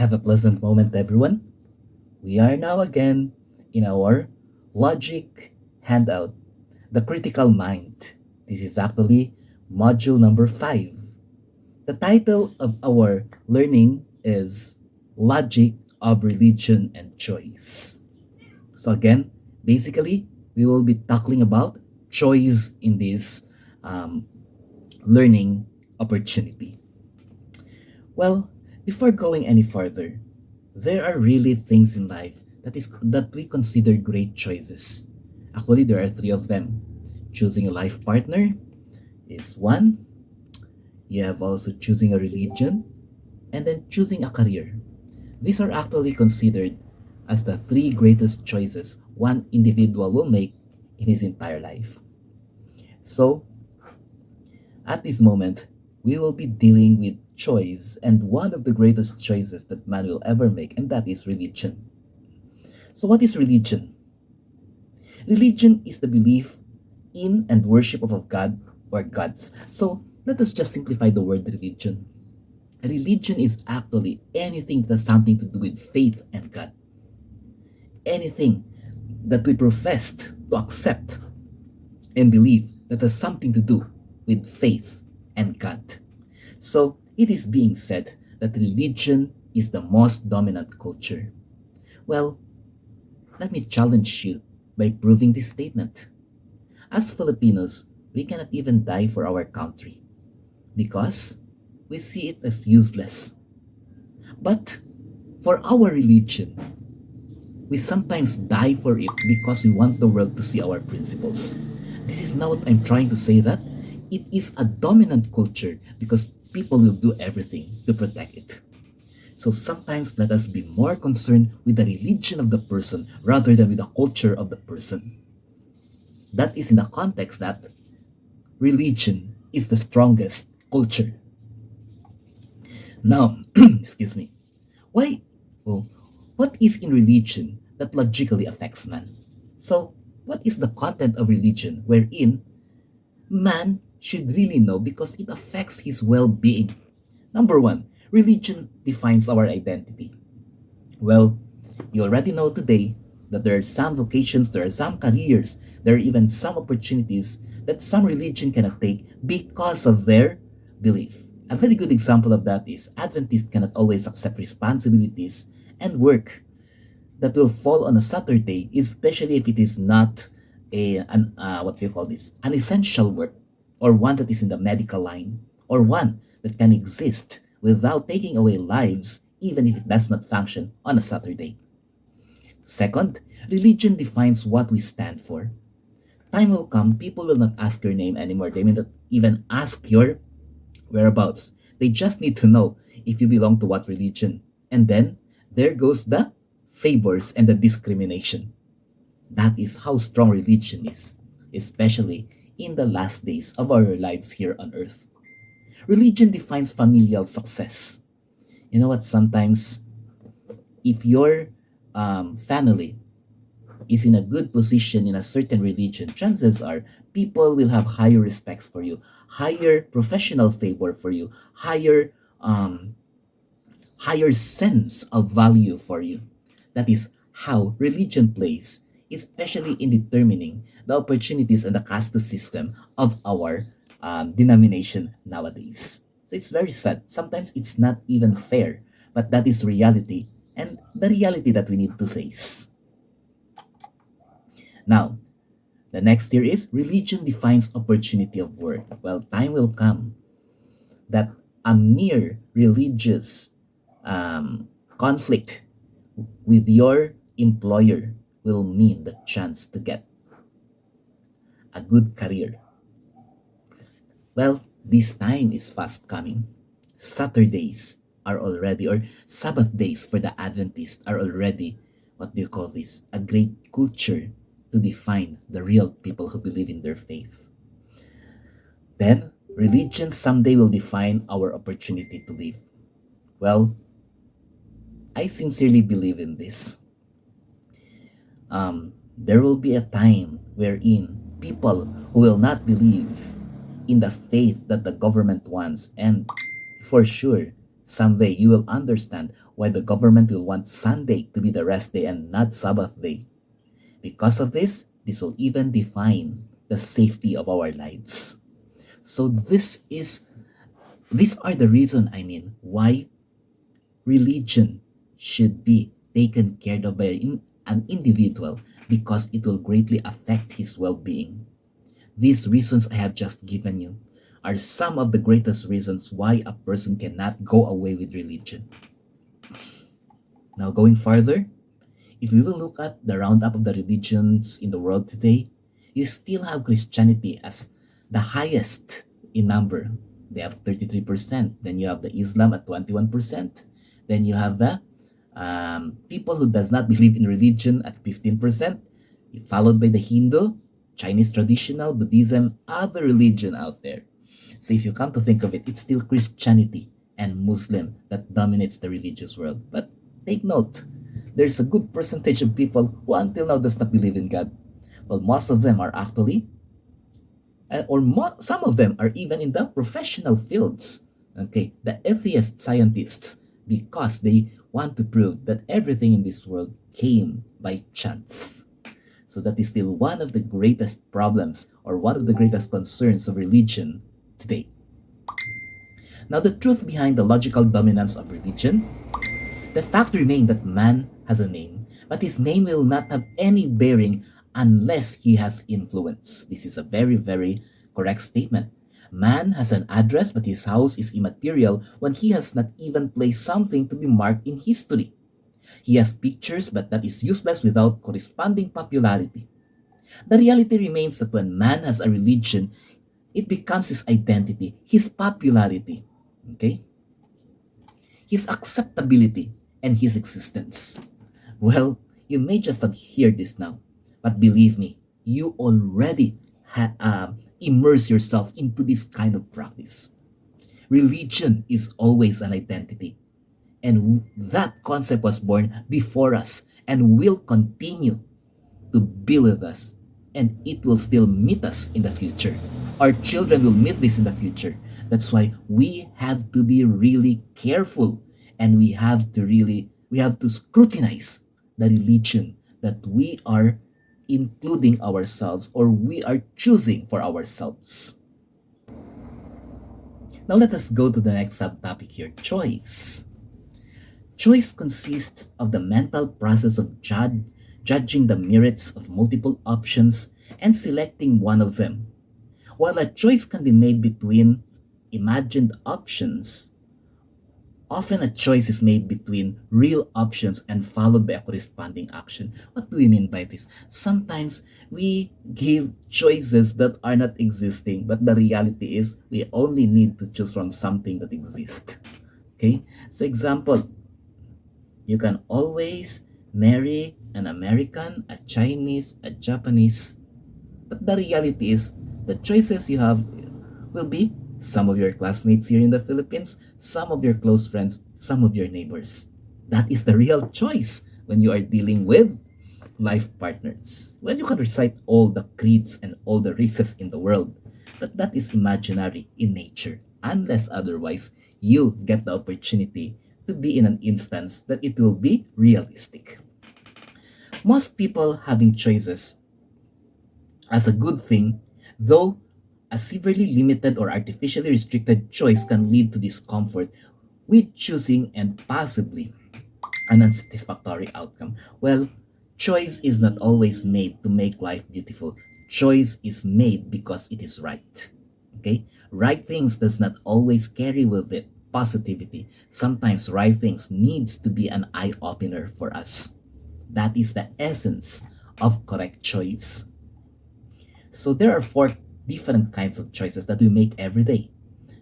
Have a pleasant moment, everyone. We are now again in our logic handout, the critical mind. This is actually module number 5. The title of our learning is Logic of Religion and Choice. So, again, basically, we will be tackling about choice in this um, learning opportunity. Well, before going any further, there are really things in life that we consider great choices. Actually, there are three of them. Choosing a life partner is one. You have also choosing a religion and then choosing a career. These are actually considered as the three greatest choices one individual will make in his entire life. So, at this moment, we will be dealing with choice and one of the greatest choices that man will ever make, and that is religion. So, what is religion? Religion is the belief in and worship of a god or gods. So, let us just simplify the word religion. Religion is actually anything that has something to do with faith and God. Anything that we profess to accept and believe that has something to do with faith and God. So it is being said that religion is the most dominant culture. Well, let me challenge you by proving this statement. As Filipinos, we cannot even die for our country because we see it as useless. But for our religion, we sometimes die for it because we want the world to see our principles. This is not what I'm trying to say, that it is a dominant culture because people will do everything to protect it. So sometimes let us be more concerned with the religion of the person rather than with the culture of the person. That is in the context that religion is the strongest culture. Now, excuse me. Why? Well, what is in religion that logically affects man? So, what is the content of religion wherein man should really know because it affects his well being? Number one, religion defines our identity. Well, you already know today that there are some vocations, there are some careers, there are even some opportunities that some religion cannot take because of their belief. A very good example of that is Adventists cannot always accept responsibilities and work that will fall on a Saturday, especially if it is not what do you call this, an essential work, or one that is in the medical line, or one that can exist without taking away lives, even if it does not function on a Saturday. Second, religion defines what we stand for. Time will come, people will not ask your name anymore. They may not even ask your whereabouts. They just need to know if you belong to what religion. And then there goes the favors and the discrimination. That is how strong religion is, especially in the last days of our lives here on earth. Religion defines familial success. You know what? Sometimes, if your family is in a good position in a certain religion, chances are people will have higher respects for you, higher professional favor for you, um, higher sense of value for you. That is how religion plays, especially in determining the opportunities and the caste system of our denomination nowadays. So it's very sad. Sometimes it's not even fair, but that is reality and the reality that we need to face. Now, the next here is religion defines opportunity of work. Well, time will come that a mere religious conflict with your employer will mean the chance to get a good career. Well, this time is fast coming. Saturdays are already, or Sabbath days for the Adventists are already, what do you call this? A great culture to define the real people who believe in their faith. Then, religion someday will define our opportunity to live. Well, I sincerely believe in this. There will be a time wherein people who will not believe in the faith that the government wants, and for sure, Someday you will understand why the government will want Sunday to be the rest day and not Sabbath day. Because of this, this will even define the safety of our lives. So these are the reason, why religion should be taken care of by an individual, because it will greatly affect his well-being. These reasons I have just given you are some of the greatest reasons why a person cannot go away with religion. Now, going further, if we will look at the roundup of the religions in the world today, you still have Christianity as the highest in number. They have 33%. Then you have the Islam at 21%. Then you have the people who does not believe in religion at 15%, followed by the Hindu, Chinese traditional, Buddhism, other religion out there. So if you come to think of it, it's still Christianity and Muslim that dominates the religious world. But take note, there's a good percentage of people who until now does not believe in God. Well, most of them are actually, some of them are even in the professional fields. Okay, the atheist scientists, because they want to prove that everything in this world came by chance. So that is still one of the greatest problems or one of the greatest concerns of religion today. Now, the truth behind the logical dominance of religion, the fact remains that man has a name, but his name will not have any bearing unless he has influence. This is a very, very correct statement. Man has an address, but his house is immaterial when he has not even placed something to be marked in history. He has pictures, but that is useless without corresponding popularity. The reality remains that when man has a religion, it becomes his identity, his popularity, okay? His acceptability, and his existence. Well, you may just have heard this now, but believe me, you already immerse yourself into this kind of practice. Religion is always an identity, and that concept was born before us and will continue to be with us, and it will still meet us in the future. Our children will meet this in the future. That's why we have to be really careful, and we have to scrutinize the religion that we are including ourselves or we are choosing for ourselves. Now let us go to the next subtopic here, choice. Choice consists of the mental process of judging the merits of multiple options and selecting one of them. While a choice can be made between imagined options, often a choice is made between real options and followed by a corresponding action. What do we mean by this? Sometimes we give choices that are not existing, but the reality is we only need to choose from something that exists. Okay? So example, you can always marry an American, a Chinese, a Japanese, but the reality is the choices you have will be some of your classmates here in the Philippines, some of your close friends, some of your neighbors. That is the real choice when you are dealing with life partners. Well, you can recite all the creeds and all the races in the world, but that is imaginary in nature, unless otherwise you get the opportunity to be in an instance that it will be realistic. Most people having choices as a good thing, though a severely limited or artificially restricted choice can lead to discomfort with choosing and possibly an unsatisfactory outcome. Well, choice is not always made to make life beautiful. Choice is made because it is right. Okay? Right things does not always carry with it positivity. Sometimes right things needs to be an eye-opener for us. That is the essence of correct choice. So there are four different kinds of choices that we make every day.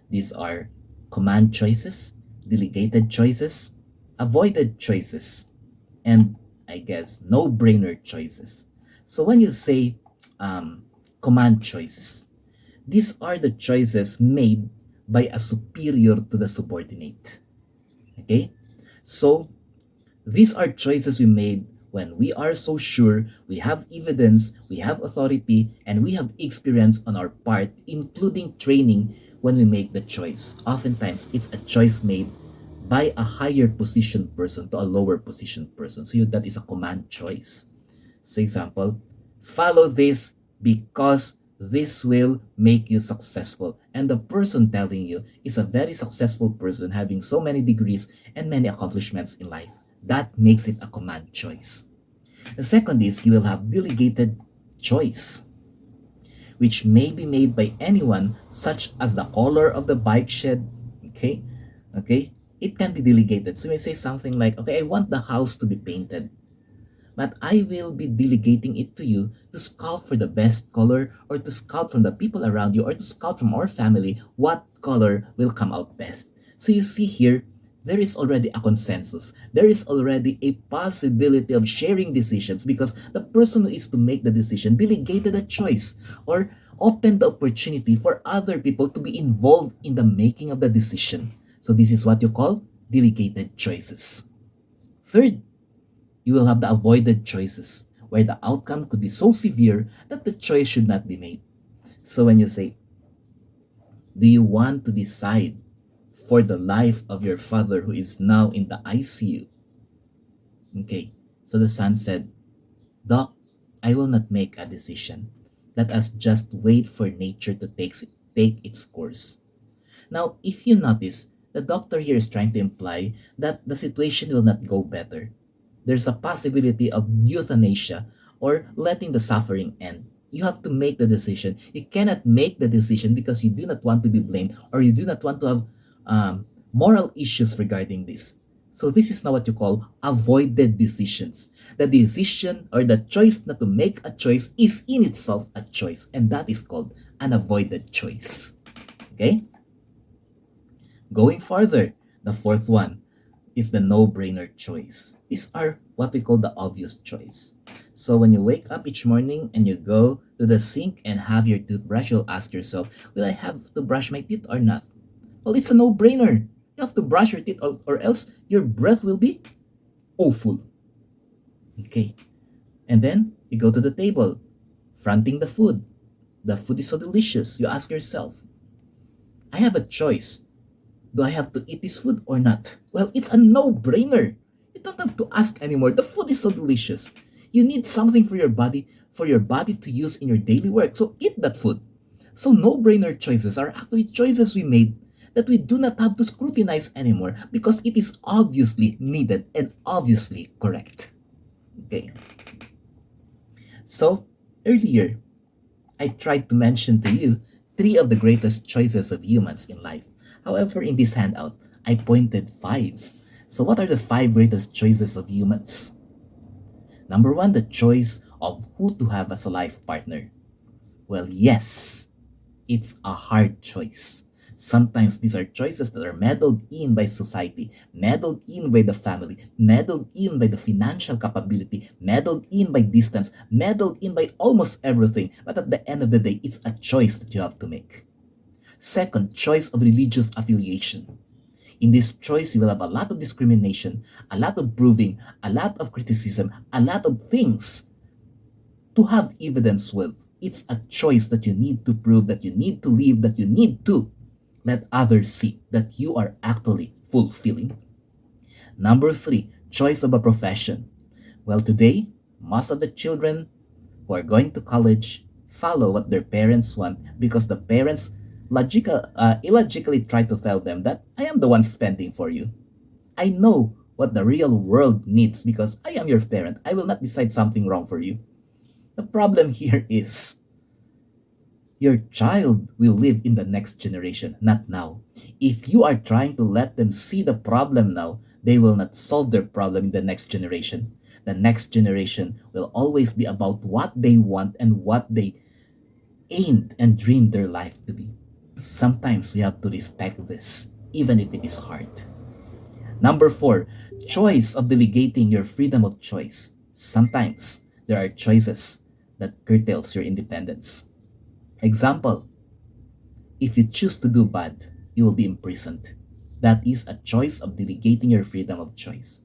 These are command choices, delegated choices, avoided choices, and I guess no-brainer choices. So when you say command choices, these are the choices made by a superior to the subordinate. Okay? So these are choices we made when we are so sure, we have evidence, we have authority, and we have experience on our part, including training when we make the choice. Oftentimes, it's a choice made by a higher position person to a lower position person. So that is a command choice. For example, follow this because this will make you successful. And the person telling you is a very successful person having so many degrees and many accomplishments in life. That makes it a command choice. The second is you will have delegated choice, which may be made by anyone, such as the color of the bike shed. Okay, okay, it can be delegated. So you may say something like, okay, I want the house to be painted, but I will be delegating it to you to scout for the best color, or to scout from the people around you, or to scout from our family what color will come out best. So you see here, there is already a consensus. There is already a possibility of sharing decisions because the person who is to make the decision delegated a choice or opened the opportunity for other people to be involved in the making of the decision. So this is what you call delegated choices. Third, you will have the avoided choices, where the outcome could be so severe that the choice should not be made. So when you say, do you want to decide for the life of your father who is now in the ICU? Okay, so the son said, Doc, I will not make a decision. Let us just wait for nature to take its course. Now, if you notice, the doctor here is trying to imply that the situation will not go better. There's a possibility of euthanasia or letting the suffering end. You have to make the decision. You cannot make the decision because you do not want to be blamed or you do not want to have moral issues regarding this. So this is now what you call avoided decisions. The decision or the choice not to make a choice is in itself a choice, and that is called an avoided choice. Okay? Going further, the fourth one is the no-brainer choice. These are what we call the obvious choice. So when you wake up each morning and you go to the sink and have your toothbrush, you'll ask yourself, will I have to brush my teeth or not? Well, it's a no-brainer. You have to brush your teeth or else your breath will be awful. Okay. And then you go to the table, fronting the food. The food is so delicious. You ask yourself, I have a choice. Do I have to eat this food or not? Well, it's a no-brainer. You don't have to ask anymore. The food is so delicious. You need something for your body to use in your daily work. So eat that food. So no-brainer choices are actually choices we made that we do not have to scrutinize anymore because it is obviously needed and obviously correct. Okay. So earlier, I tried to mention to you three of the greatest choices of humans in life. However, in this handout, I pointed five. So what are the five greatest choices of humans? Number one, the choice of who to have as a life partner. Well, yes, it's a hard choice. Sometimes these are choices that are meddled in by society, meddled in by the family, meddled in by the financial capability, meddled in by distance, meddled in by almost everything. But at the end of the day, it's a choice that you have to make. Second, choice of religious affiliation. In this choice, you will have a lot of discrimination, a lot of proving, a lot of criticism, a lot of things to have evidence with. It's a choice that you need to prove, that you need to live, that you need to let others see that you are actually fulfilling. Number three, choice of a profession. Well, today, most of the children who are going to college follow what their parents want because the parents illogically try to tell them that I am the one spending for you. I know what the real world needs because I am your parent. I will not decide something wrong for you. The problem here is your child will live in the next generation, not now. If you are trying to let them see the problem now, they will not solve their problem in the next generation. The next generation will always be about what they want and what they aimed and dreamed their life to be. Sometimes we have to respect this, even if it is hard. Number four, choice of delegating your freedom of choice. Sometimes there are choices that curtails your independence. Example, if you choose to do bad, you will be imprisoned. That is a choice of delegating your freedom of choice.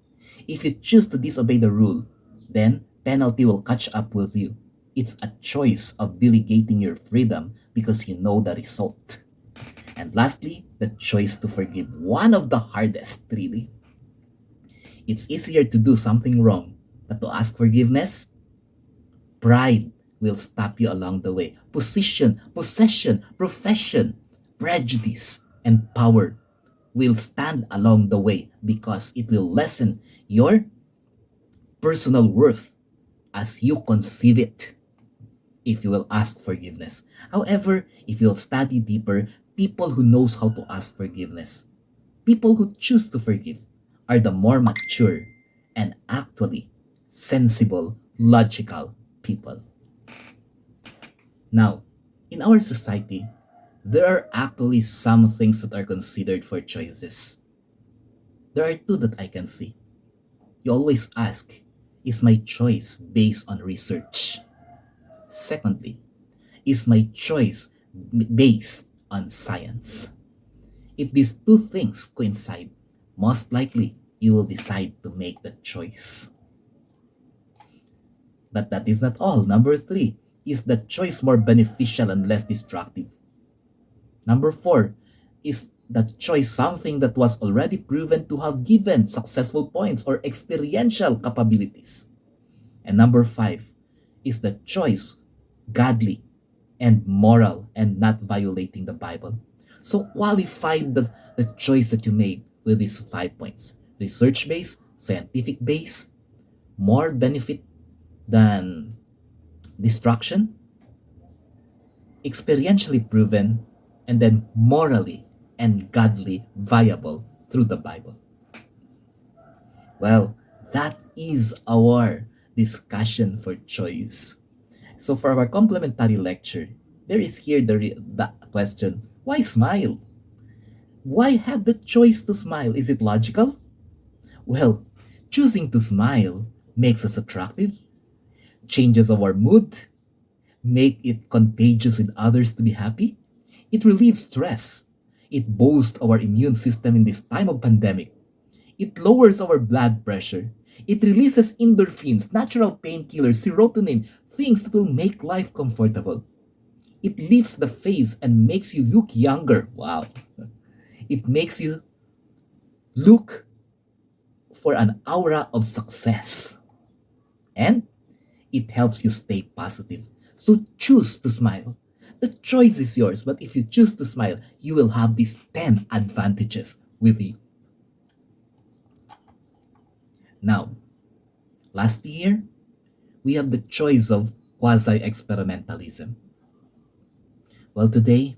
If you choose to disobey the rule, then penalty will catch up with you. It's a choice of delegating your freedom because you know the result. And lastly, the choice to forgive. One of the hardest, really. It's easier to do something wrong, but to ask forgiveness, pride will stop you along the way. Position, possession, profession, prejudice, and power will stand along the way because it will lessen your personal worth as you conceive it if you will ask forgiveness. However, if you'll study deeper, people who knows how to ask forgiveness, people who choose to forgive are the more mature and actually sensible, logical people. Now, in our society, there are actually some things that are considered for choices. There are two that I can see. You always ask, is my choice based on research? Secondly, is my choice based on science? If these two things coincide, most likely you will decide to make the choice. But that is not all. Number three, is the choice more beneficial and less destructive? Number four, is the choice something that was already proven to have given successful points or experiential capabilities? And number five, is the choice godly and moral and not violating the Bible? So qualify the choice that you made with these 5 points. Research based, scientific based, more benefit than destruction, experientially proven, and then morally and godly viable through the Bible. Well, that is our discussion for choice. So for our complementary lecture, there is here the question, why smile? Why have the choice to smile? Is it logical? Well, choosing to smile makes us attractive, changes our mood, make it contagious with others to be happy. It relieves stress. It boosts our immune system in this time of pandemic. It lowers our blood pressure. It releases endorphins, natural painkillers, serotonin, things that will make life comfortable. It lifts the face and makes you look younger. Wow. It makes you look for an aura of success. And it helps you stay positive. So choose to smile. The choice is yours, but if you choose to smile, you will have these 10 advantages with you. Now, last year, we have the choice of quasi experimentalism. Well, today,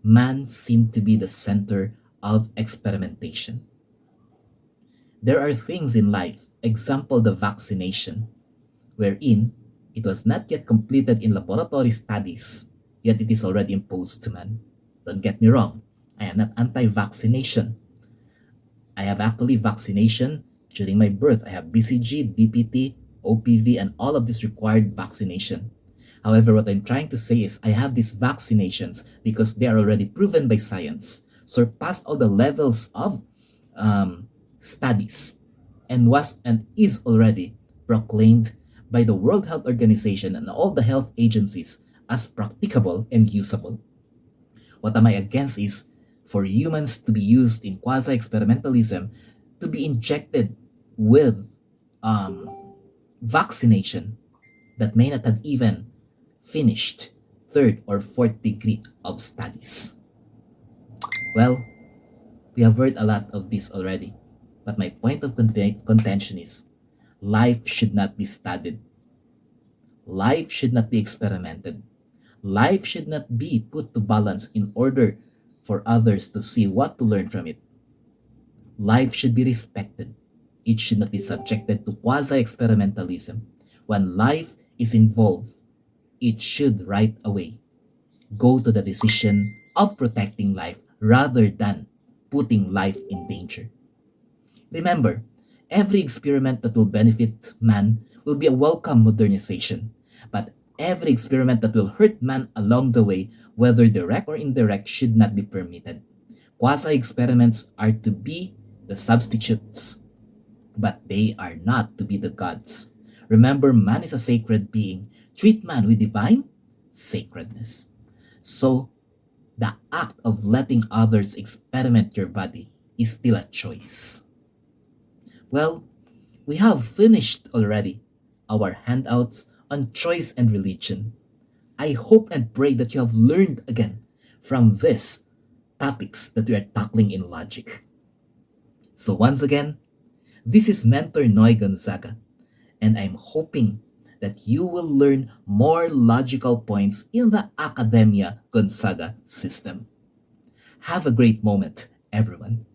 man seemed to be the center of experimentation. There are things in life, example the vaccination, wherein it was not yet completed in laboratory studies, yet it is already imposed to man. Don't get me wrong, I am not anti-vaccination. I have actually vaccination during my birth. I have BCG, DPT, OPV, and all of this required vaccination. However, what I'm trying to say is I have these vaccinations because they are already proven by science, surpassed all the levels of studies, and was and is already proclaimed by the World Health Organization and all the health agencies as practicable and usable. What am I against is for humans to be used in quasi experimentalism to be injected with um, vaccination that may not have even finished third or fourth degree of studies. Well, we have heard a lot of this already, but my point of contention is life should not be studied. Life should not be experimented. Life should not be put to balance in order for others to see what to learn from it. Life should be respected. It should not be subjected to quasi experimentalism. When life is involved, it should right away go to the decision of protecting life rather than putting life in danger. Remember, every experiment that will benefit man will be a welcome modernization, but every experiment that will hurt man along the way, whether direct or indirect, should not be permitted. Quasi experiments are to be the substitutes, but they are not to be the gods. Remember, man is a sacred being. Treat man with divine sacredness. So, the act of letting others experiment your body is still a choice. Well, we have finished already our handouts on choice and religion. I hope and pray that you have learned again from these topics that we are tackling in logic. So once again, this is Mentor Noy Gonzaga, and I'm hoping that you will learn more logical points in the Academia Gonzaga system. Have a great moment, everyone.